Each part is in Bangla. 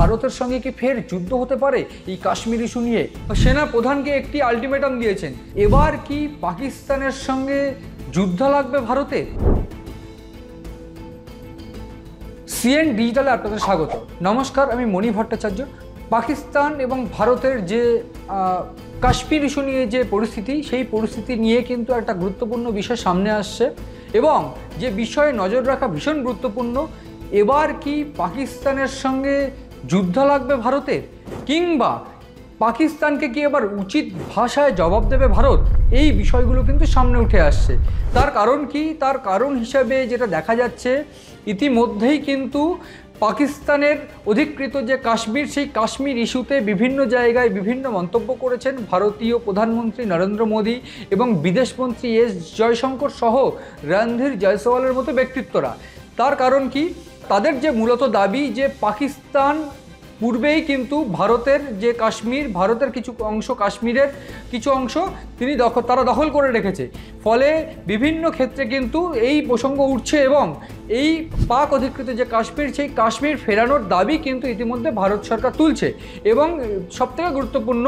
ভারতের সঙ্গে কি ফের যুদ্ধ হতে পারে এই কাশ্মীর ইস্যু নিয়ে? সেনা প্রধানকে একটি আলটিমেটাম দিয়েছেন, এবার কি পাকিস্তানের সঙ্গে যুদ্ধ লাগবে ভারতে? সিএন ডিজিটালে আপনাদের স্বাগত। নমস্কার, আমি মণি ভট্টাচার্য। পাকিস্তান এবং ভারতের যে কাশ্মীর ইস্যু নিয়ে যে পরিস্থিতি, সেই পরিস্থিতি নিয়ে কিন্তু একটা গুরুত্বপূর্ণ বিষয় সামনে আসছে এবং যে বিষয়ে নজর রাখা ভীষণ গুরুত্বপূর্ণ। এবার কি পাকিস্তানের সঙ্গে যুদ্ধ লাগবে ভারতের, কিংবা পাকিস্তানকে কি এবার উচিত ভাষায় জবাব দেবে ভারত? এই বিষয়গুলো কিন্তু সামনে উঠে আসছে। তার কারণ কি? তার কারণ হিসাবে যেটা দেখা যাচ্ছে, ইতিমধ্যেই কিন্তু পাকিস্তানের অধিকৃত যে কাশ্মীর, সেই কাশ্মীর ইস্যুতে বিভিন্ন জায়গায় বিভিন্ন মন্তব্য করেছেন ভারতীয় প্রধানমন্ত্রী নরেন্দ্র মোদী এবং বিদেশমন্ত্রী এস জয়শঙ্কর সহ রণধীর জয়সওয়ালের মতো ব্যক্তিত্বরা। তার কারণ কি? তাদের যে মূলত দাবি যে পাকিস্তান পূর্বেই কিন্তু ভারতের যে কাশ্মীর, ভারতের কিছু অংশ, কাশ্মীরের কিছু অংশ তারা দখল করে রেখেছে। ফলে বিভিন্ন ক্ষেত্রে কিন্তু এই প্রসঙ্গ উঠছে এবং এই পাক অধিকৃত যে কাশ্মীর, সেই কাশ্মীর ফেরানোর দাবি কিন্তু ইতিমধ্যে ভারত সরকার তুলছে। এবং সবথেকে গুরুত্বপূর্ণ,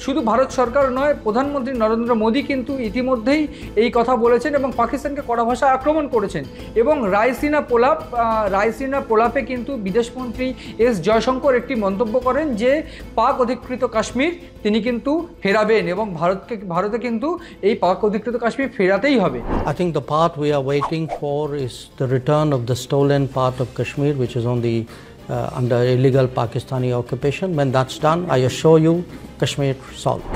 শুধু ভারত সরকার নয়, প্রধানমন্ত্রী নরেন্দ্র মোদী কিন্তু ইতিমধ্যেই এই কথা বলেছেন এবং পাকিস্তানকে কড়া ভাষায় আক্রমণ করেছেন। এবং রায়সিনা প্রলাপে কিন্তু বিদেশমন্ত্রী এস জয়শঙ্কর একটি মন্তব্য করেন যে পাক অধিকৃত কাশ্মীর তিনি কিন্তু ফেরাবেন এবং ভারতে কিন্তু এই পাক অধিকৃত কাশ্মীর ফেরাতেই হবে। I think the part we are waiting for is the return of the stolen part of Kashmir, which is on the under illegal Pakistani occupation. When that's done, I assure you, Kashmir solved.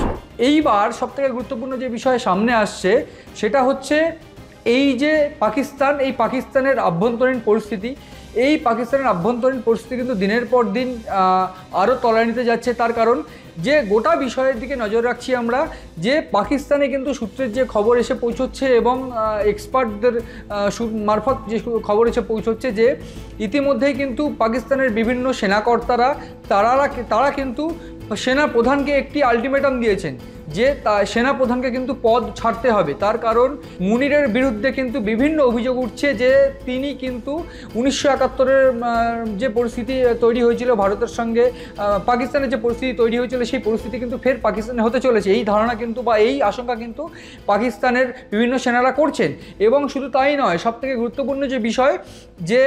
এইবার সবথেকে গুরুত্বপূর্ণ যে বিষয় সামনে আসছে সেটা হচ্ছে এই যে পাকিস্তানের আভ্যন্তরীণ পরিস্থিতি। এই পাকিস্তানের আভ্যন্তরীণ পরিস্থিতি কিন্তু দিনের পর দিন আরও তলানিতে যাচ্ছে। তার কারণ যে গোটা বিষয়ের দিকে নজর রাখছি আমরা, যে পাকিস্তানে কিন্তু সূত্রের যে খবর এসে পৌঁছচ্ছে এবং এক্সপার্টদের মারফত যে খবর এসে পৌঁছচ্ছে যে ইতিমধ্যেই কিন্তু পাকিস্তানের বিভিন্ন সেনাকর্তারা তারা কিন্তু সেনা প্রধানকে একটি আলটিমেটাম দিয়েছেন যে সেনা প্রধানকে কিন্তু পদ ছাড়তে হবে। তার কারণ মুনিরের বিরুদ্ধে কিন্তু বিভিন্ন অভিযোগ উঠছে যে তিনি কিন্তু 1971-এর যে পরিস্থিতি তৈরি হয়েছিল ভারতের সঙ্গে, পাকিস্তানের যে পরিস্থিতি তৈরি হয়েছিল, সেই পরিস্থিতি কিন্তু ফের পাকিস্তানে হতে চলেছে। এই ধারণা কিন্তু বা এই আশঙ্কা কিন্তু পাকিস্তানের বিভিন্ন সেনারা করছেন। এবং শুধু তাই নয়, সবথেকে গুরুত্বপূর্ণ যে বিষয়, যে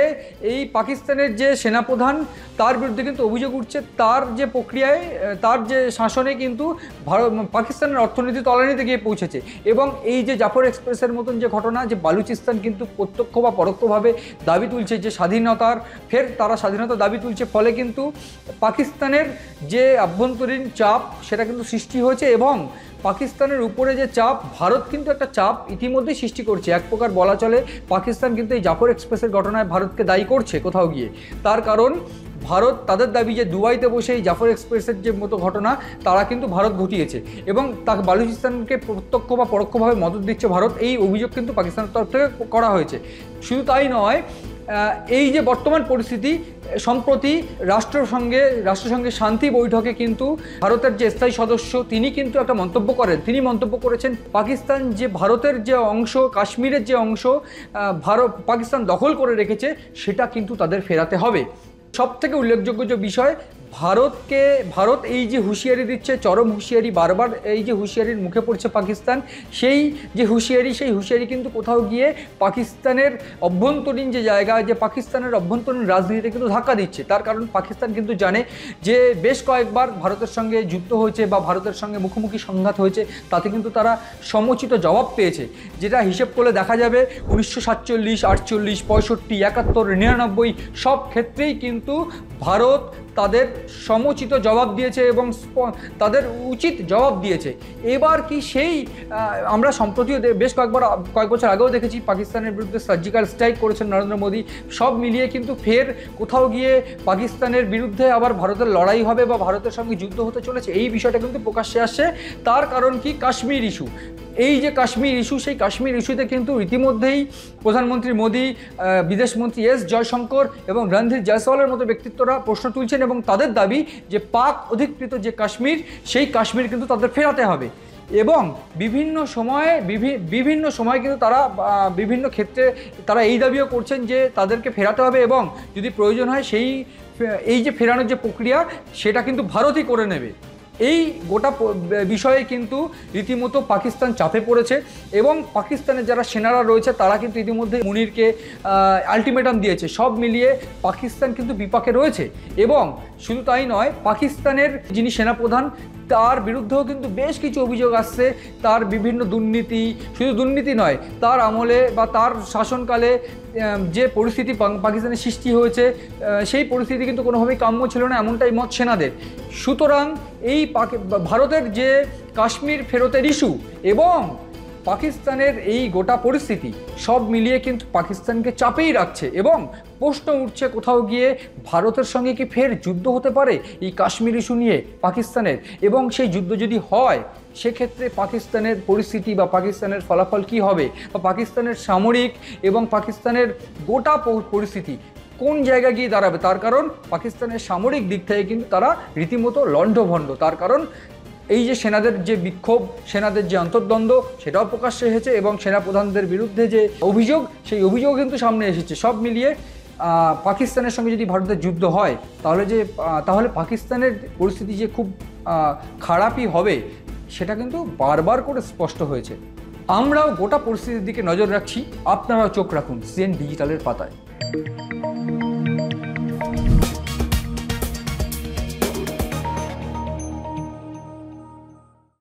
এই পাকিস্তানের যে সেনাপ্রধান, তার বিরুদ্ধে কিন্তু অভিযোগ উঠছে তার যে প্রক্রিয়ায়, তার যে শাসনে কিন্তু পাকিস্তানের অর্থনীতি তলানিতে গিয়ে পৌঁছেছে। এবং এই যে জাফর এক্সপ্রেসের মতন যে ঘটনা, যে বালুচিস্তান কিন্তু প্রত্যক্ষ বা পরোক্ষভাবে দাবি তুলছে যে তারা স্বাধীনতার দাবি তুলছে। ফলে কিন্তু পাকিস্তানের যে আভ্যন্তরীণ চাপ, সেটা কিন্তু সৃষ্টি হয়েছে এবং পাকিস্তানের উপরে যে চাপ, ভারত কিন্তু একটা চাপ ইতিমধ্যেই সৃষ্টি করছে। এক প্রকার বলা চলে পাকিস্তান কিন্তু এই জাফর এক্সপ্রেসের ঘটনায় ভারতকে দায়ী করছে কোথাও গিয়ে। তার কারণ ভারত, তাদের দাবি যে দুবাইতে বসে এই জাফর এক্সপ্রেসের যে মতো ঘটনা তারা কিন্তু ভারত ঘটিয়েছে এবং তাকে বালুচিস্তানকে প্রত্যক্ষ বা পরোক্ষভাবে মদত দিচ্ছে ভারত। এই অভিযোগ কিন্তু পাকিস্তানের তরফ থেকে করা হয়েছে। শুধু তাই নয়, এই যে বর্তমান পরিস্থিতি, সম্প্রতি রাষ্ট্রসংঘের শান্তি বৈঠকে কিন্তু ভারতের যে স্থায়ী সদস্য তিনি কিন্তু একটা মন্তব্য করেছেন পাকিস্তান যে ভারতের যে অংশ, কাশ্মীরের যে অংশ পাকিস্তান দখল করে রেখেছে, সেটা কিন্তু তাদের ফেরাতে হবে। সবথেকে উল্লেখযোগ্য যে বিষয়, ভারত এই যে হুঁশিয়ারি দিচ্ছে, চরম হুঁশিয়ারি, বারবার এই যে হুঁশিয়ারির মুখে পড়ছে পাকিস্তান, সেই হুঁশিয়ারি কিন্তু কোথাও গিয়ে পাকিস্তানের অভ্যন্তরীণ যে জায়গা, যে পাকিস্তানের অভ্যন্তরীণ রাজনীতিতে কিন্তু ধাক্কা দিচ্ছে। তার কারণ পাকিস্তান কিন্তু জানে যে বেশ কয়েকবার ভারতের সঙ্গে যুদ্ধ হয়েছে বা ভারতের সঙ্গে মুখোমুখি সংঘাত হয়েছে, তাতে কিন্তু তারা সমুচিত জবাব পেয়েছে। যেটা হিসেব করলে দেখা যাবে 1947, 48, 65, 71, 99 সব ক্ষেত্রেই কিন্তু ভারত তাদের সমুচিত জবাব দিয়েছে এবং তাদের উচিত জবাব দিয়েছে। এবার কি সেই আমরা সম্প্রতিও বেশ কয়েক বছর আগেও দেখেছি পাকিস্তানের বিরুদ্ধে সার্জিক্যাল স্ট্রাইক করেছেন নরেন্দ্র মোদী। সব মিলিয়ে কিন্তু ফের কোথাও গিয়ে পাকিস্তানের বিরুদ্ধে আবার ভারতের লড়াই হবে বা ভারতের সঙ্গে যুদ্ধ হতে চলেছে, এই বিষয়টা কিন্তু প্রকাশ্যে আসছে। তার কারণ কি? কাশ্মীর ইস্যু। এই যে কাশ্মীর ইস্যু, সেই কাশ্মীর ইস্যুতে কিন্তু ইতিমধ্যেই প্রধানমন্ত্রী মোদী, বিদেশমন্ত্রী এস জয়শঙ্কর এবং রণধীর জয়সওয়ালের মতো ব্যক্তিত্বরা প্রশ্ন তুলছেন এবং তাদের দাবি যে পাক অধিকৃত যে কাশ্মীর, সেই কাশ্মীর কিন্তু তাদের ফেরাতে হবে। এবং বিভিন্ন সময় কিন্তু তারা বিভিন্ন ক্ষেত্রে তারা এই দাবিও করছেন যে তাদেরকে ফেরাতে হবে এবং যদি প্রয়োজন হয় সেই এই যে ফেরানোর যে প্রক্রিয়া সেটা কিন্তু ভারতই করে নেবে। এই গোটা বিষয়ে কিন্তু রীতিমতো পাকিস্তান চাপে পড়েছে এবং পাকিস্তানের যারা সেনারা রয়েছে তারা কিন্তু ইতিমধ্যে মুনিরকে আলটিমেটাম দিয়েছে। সব মিলিয়ে পাকিস্তান কিন্তু বিপাকে রয়েছে এবং শুধু তাই নয়, পাকিস্তানের যিনি সেনাপ্রধান তার বিরুদ্ধেও কিন্তু বেশ কিছু অভিযোগ আসছে। তার বিভিন্ন দুর্নীতি, শুধু দুর্নীতি নয়, তার আমলে বা তার শাসনকালে যে পরিস্থিতি পাকিস্তানের সৃষ্টি হয়েছে সেই পরিস্থিতি কিন্তু কোনোভাবেই কাম্য ছিল না, এমনটাই মত সেনাদের। সুতরাং এই ভারতের যে কাশ্মীর ফেরতের ইস্যু এবং পাকিস্তানের এই গোটা পরিস্থিতি সব মিলিয়ে কিন্তু পাকিস্তানকে চাপেই রাখছে এবং প্রশ্ন উঠছে কোথাও গিয়ে ভারতের সঙ্গে কি ফের যুদ্ধ হতে পারে এই কাশ্মীর ইস্যু নিয়ে পাকিস্তানের, এবং সেই যুদ্ধ যদি হয় সেক্ষেত্রে পাকিস্তানের পরিস্থিতি বা পাকিস্তানের ফলাফল কি হবে, বা পাকিস্তানের সামরিক এবং পাকিস্তানের গোটা পরিস্থিতি কোন জায়গায় গিয়ে দাঁড়াবে। তার কারণ পাকিস্তানের সামরিক দিক থেকে কিন্তু তারা রীতিমতো লণ্ডভণ্ড। তার কারণ এই যে সেনাদের যে বিক্ষোভ, সেনাদের যে অন্তর্দ্বন্দ্ব সেটাও প্রকাশ্যে এসেছে এবং সেনাপ্রধানদের বিরুদ্ধে যে অভিযোগ সেই অভিযোগ কিন্তু সামনে এসেছে। সব মিলিয়ে পাকিস্তানের সঙ্গে যদি ভারতের যুদ্ধ হয় তাহলে পাকিস্তানের পরিস্থিতি যে খুব খারাপই হবে সেটা কিন্তু বারবার করে স্পষ্ট হয়েছে। আমরাও গোটা পরিস্থিতির দিকে নজর রাখছি, আপনারাও চোখ রাখুন সিএন ডিজিটালের পাতায়।